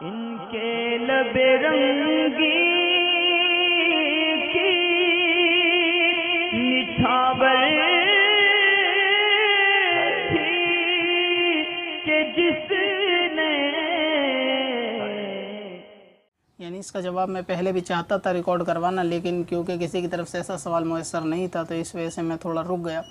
ان کے لب رنگی کی نچھاور تھی کہ جس نے، یعنی اس کا جواب میں پہلے بھی چاہتا تھا ریکارڈ کروانا، لیکن کیونکہ کسی کی طرف سے ایسا سوال میسر نہیں تھا تو اس وجہ سے میں تھوڑا رک گیا۔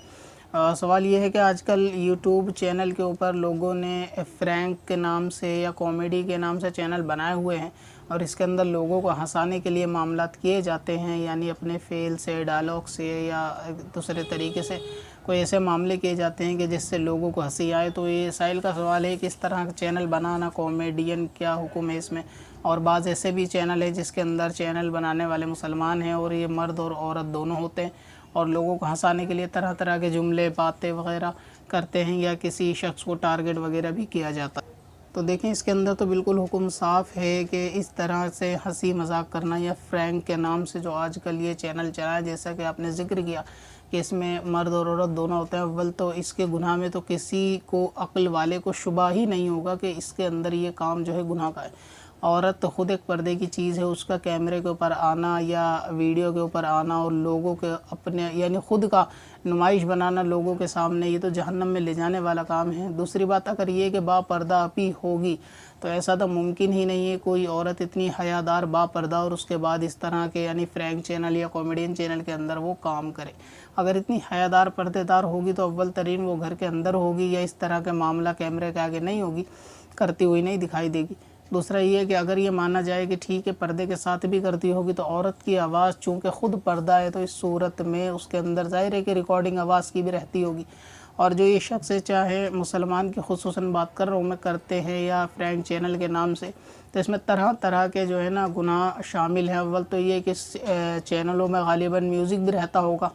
سوال یہ ہے کہ آج کل یوٹیوب چینل کے اوپر لوگوں نے فرینک کے نام سے یا کامیڈی کے نام سے چینل بنائے ہوئے ہیں، اور اس کے اندر لوگوں کو ہنسانے کے لیے معاملات کیے جاتے ہیں، یعنی اپنے فیل سے، ڈائلاگ سے یا دوسرے طریقے سے کوئی ایسے معاملے کیے جاتے ہیں کہ جس سے لوگوں کو ہنسی آئے۔ تو یہ سائل کا سوال ہے کہ اس طرح کا چینل بنانا کامیڈین کیا حکم ہے اس میں؟ اور بعض ایسے بھی چینل ہے جس کے اندر چینل بنانے والے مسلمان ہیں اور یہ مرد اور عورت دونوں ہوتے ہیں، اور لوگوں کو ہنسانے کے لیے طرح طرح کے جملے، باتیں وغیرہ کرتے ہیں، یا کسی شخص کو ٹارگٹ وغیرہ بھی کیا جاتا ہے۔ تو دیکھیں اس کے اندر تو بالکل حکم صاف ہے کہ اس طرح سے ہنسی مذاق کرنا، یا فرینک کے نام سے جو آج کل یہ چینل چلا ہے، جیسا کہ آپ نے ذکر کیا کہ اس میں مرد اور عورت دونوں ہوتے ہیں، اول تو اس کے گناہ میں تو کسی کو عقل والے کو شبہ ہی نہیں ہوگا کہ اس کے اندر یہ کام جو ہے گناہ کا ہے۔ عورت تو خود ایک پردے کی چیز ہے، اس کا کیمرے کے اوپر آنا یا ویڈیو کے اوپر آنا اور لوگوں کے اپنے یعنی خود کا نمائش بنانا لوگوں کے سامنے، یہ تو جہنم میں لے جانے والا کام ہے۔ دوسری بات اگر یہ کہ با پردہ اپی ہوگی تو ایسا تو ممکن ہی نہیں ہے کوئی عورت اتنی حیادار با پردہ اور اس کے بعد اس طرح کے یعنی فرینک چینل یا کامیڈین چینل کے اندر وہ کام کرے۔ اگر اتنی حیادار پردے دار ہوگی تو اول ترین وہ گھر کے اندر ہوگی، یا اس طرح کے معاملہ کیمرے کے آگے نہیں ہوگی، کرتی ہوئی نہیں دکھائی دے گی۔ دوسرا یہ ہے کہ اگر یہ مانا جائے کہ ٹھیک ہے پردے کے ساتھ بھی کرتی ہوگی تو عورت کی آواز چونکہ خود پردہ ہے تو اس صورت میں اس کے اندر ظاہر ہے کہ ریکارڈنگ آواز کی بھی رہتی ہوگی، اور جو یہ شخص چاہے مسلمان کی خصوصاً بات کر رہا ہوں میں کرتے ہیں یا فرینک چینل کے نام سے، تو اس میں طرح طرح کے جو ہے نا گناہ شامل ہیں۔ اول تو یہ کہ چینلوں میں غالباً میوزک بھی رہتا ہوگا۔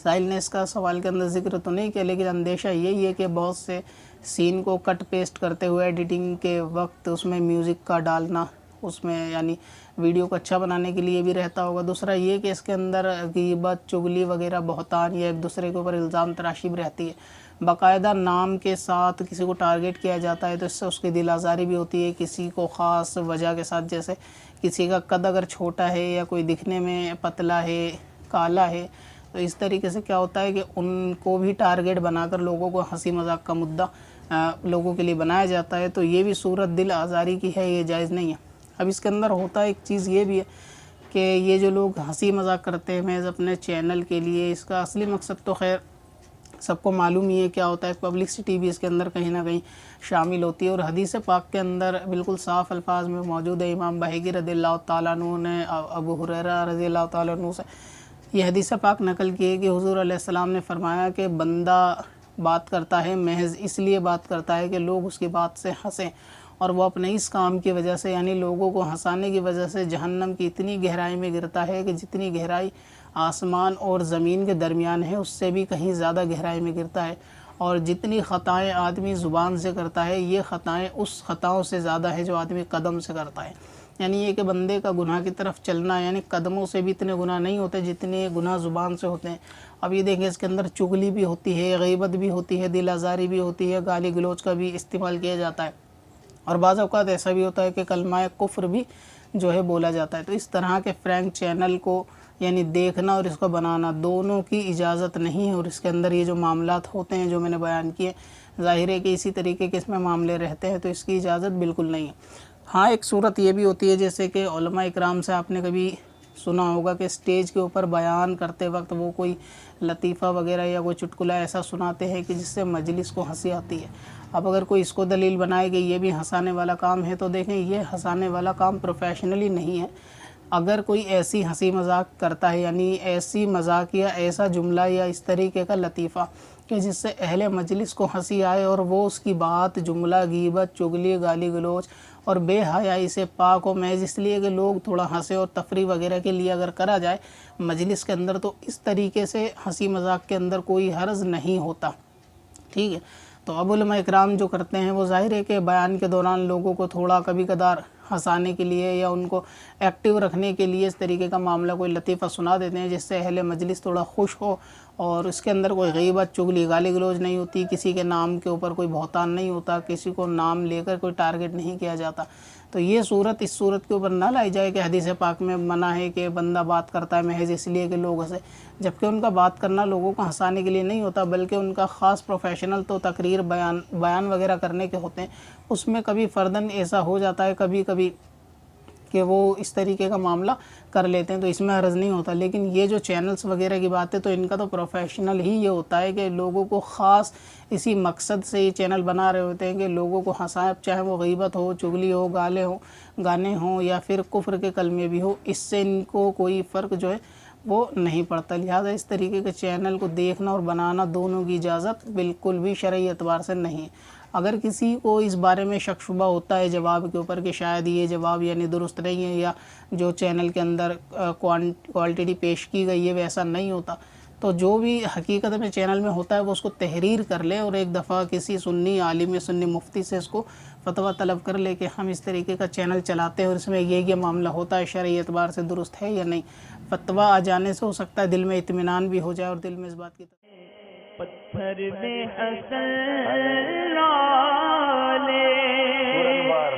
سائل نے اس کا سوال کے اندر ذکر تو نہیں کیا، لیکن اندیشہ یہی ہے کہ بہت سے سین کو کٹ پیسٹ کرتے ہوئے ایڈیٹنگ کے وقت اس میں میوزک کا ڈالنا، اس میں یعنی ویڈیو کو اچھا بنانے کے لیے بھی رہتا ہوگا۔ دوسرا یہ کہ اس کے اندر غیبت، چغلی وغیرہ، بہتان یا ایک دوسرے کے اوپر الزام تراشی بھی رہتی ہے۔ باقاعدہ نام کے ساتھ کسی کو ٹارگٹ کیا جاتا ہے تو اس سے اس کی دل آزاری بھی ہوتی ہے، کسی کو خاص وجہ کے ساتھ، جیسے کسی کا قد اگر چھوٹا ہے یا کوئی دکھنے میں پتلا ہے، کالا ہے، تو اس طریقے سے کیا ہوتا ہے کہ ان کو بھی ٹارگٹ بنا کر لوگوں کو ہنسی مذاق کا مدعا لوگوں کے لیے بنایا جاتا ہے، تو یہ بھی صورت دل آزاری کی ہے، یہ جائز نہیں ہے۔ اب اس کے اندر ہوتا ہے ایک چیز یہ بھی ہے کہ یہ جو لوگ ہنسی مذاق کرتے ہیں محض اپنے چینل کے لیے، اس کا اصلی مقصد تو خیر سب کو معلوم ہی ہے کیا ہوتا ہے، پبلسٹی بھی اس کے اندر کہیں نہ کہیں شامل ہوتی ہے، اور حدیث پاک کے اندر بالکل صاف الفاظ میں موجود ہے۔ امام بہقی رضی اللہ تعالیٰ عنہ نے ابو ہریرہ رضی اللہ تعالیٰ عنہ سے یہ حدیث پاک نقل کی ہے کہ حضور علیہ السلام نے فرمایا کہ بندہ بات کرتا ہے محض اس لیے بات کرتا ہے کہ لوگ اس کی بات سے ہنسیں، اور وہ اپنے اس کام کی وجہ سے یعنی لوگوں کو ہنسانے کی وجہ سے جہنم کی اتنی گہرائی میں گرتا ہے کہ جتنی گہرائی آسمان اور زمین کے درمیان ہے اس سے بھی کہیں زیادہ گہرائی میں گرتا ہے، اور جتنی خطائیں آدمی زبان سے کرتا ہے یہ خطائیں اس خطاؤں سے زیادہ ہے جو آدمی قدم سے کرتا ہے۔ یعنی یہ کہ بندے کا گناہ کی طرف چلنا یعنی قدموں سے بھی اتنے گناہ نہیں ہوتے جتنے گناہ زبان سے ہوتے ہیں۔ اب یہ دیکھیں اس کے اندر چغلی بھی ہوتی ہے، غیبت بھی ہوتی ہے، دل آزاری بھی ہوتی ہے، گالی گلوچ کا بھی استعمال کیا جاتا ہے، اور بعض اوقات ایسا بھی ہوتا ہے کہ کلمہ کفر بھی جو ہے بولا جاتا ہے۔ تو اس طرح کے فرینک چینل کو یعنی دیکھنا اور اس کو بنانا دونوں کی اجازت نہیں ہے، اور اس کے اندر یہ جو معاملات ہوتے ہیں جو میں نے بیان کیے، ظاہر ہے کہ اسی طریقے کے اس میں معاملے رہتے ہیں، تو اس کی اجازت بالکل نہیں ہے۔ ہاں ایک صورت یہ بھی ہوتی ہے جیسے کہ علماء اکرام سے آپ نے کبھی سنا ہوگا کہ اسٹیج کے اوپر بیان کرتے وقت وہ کوئی لطیفہ وغیرہ یا کوئی چٹکلا ایسا سناتے ہیں کہ جس سے مجلس کو ہنسی آتی ہے۔ اب اگر کوئی اس کو دلیل بنائے کہ یہ بھی ہنسانے والا کام ہے تو دیکھیں یہ ہنسانے والا کام پروفیشنلی نہیں ہے۔ اگر کوئی ایسی ہنسی مذاق کرتا ہے یعنی ایسی مذاق یا ایسا جملہ یا اس طریقے کا لطیفہ کہ جس سے اہل مجلس کو ہنسی آئے اور وہ اس کی بات، جملہ، غیبت، چغلی، گالی گلوچ اور بے حیائی سے پاک و محض اس لیے کہ لوگ تھوڑا ہنسے اور تفریح وغیرہ کے لیے اگر کرا جائے مجلس کے اندر، تو اس طریقے سے ہنسی مذاق کے اندر کوئی حرج نہیں ہوتا، ٹھیک ہے۔ تو اب علماء اکرام جو کرتے ہیں وہ ظاہر ہے کہ بیان کے دوران لوگوں کو تھوڑا کبھی کبھار ہنسانے کے لیے یا ان کو ایکٹیو رکھنے کے لیے اس طریقے کا معاملہ کوئی لطیفہ سنا دیتے ہیں جس سے اہل مجلس تھوڑا خوش ہو اور اس کے اندر کوئی غیبت چغلی گالی گلوچ نہیں ہوتی، کسی کے نام کے اوپر کوئی بہتان نہیں ہوتا، کسی کو نام لے کر کوئی ٹارگٹ نہیں کیا جاتا۔ تو یہ صورت اس صورت کے اوپر نہ لائی جائے کہ حدیث پاک میں منع ہے کہ بندہ بات کرتا ہے محض اس لیے کہ لوگ ہنسے، جبکہ ان کا بات کرنا لوگوں کو ہنسانے کے لیے نہیں ہوتا، بلکہ ان کا خاص پروفیشنل تو تقریر بیان وغیرہ کرنے کے ہوتے ہیں۔ اس میں کبھی فرداً ایسا ہو جاتا ہے کبھی کبھی کہ وہ اس طریقے کا معاملہ کر لیتے ہیں، تو اس میں حرج نہیں ہوتا۔ لیکن یہ جو چینلز وغیرہ کی بات ہے تو ان کا تو پروفیشنل ہی یہ ہوتا ہے کہ لوگوں کو خاص اسی مقصد سے یہ چینل بنا رہے ہوتے ہیں کہ لوگوں کو ہنسائیں، چاہے وہ غیبت ہو، چغلی ہو، گانے ہوں یا پھر کفر کے کلمے بھی ہو، اس سے ان کو کوئی فرق جو ہے وہ نہیں پڑتا۔ لہٰذا اس طریقے کے چینل کو دیکھنا اور بنانا دونوں کی اجازت بالکل بھی شرعی اعتبار سے نہیں ہے۔ اگر کسی کو اس بارے میں شک شبہ ہوتا ہے جواب کے اوپر کہ شاید یہ جواب یعنی درست نہیں ہے یا جو چینل کے اندر کوالٹی پیش کی گئی ہے ویسا نہیں ہوتا، تو جو بھی حقیقت میں چینل میں ہوتا ہے وہ اس کو تحریر کر لے اور ایک دفعہ کسی سنی عالم سنی مفتی سے اس کو فتویٰ طلب کر لے کہ ہم اس طریقے کا چینل چلاتے ہیں اور اس میں یہ معاملہ ہوتا ہے، شرعی اعتبار سے درست ہے یا نہیں۔ فتویٰ آ جانے سے ہو سکتا ہے دل میں اطمینان بھی ہو جائے اور دل میں اس بات کی پتھر میں حسن لالے پرنوار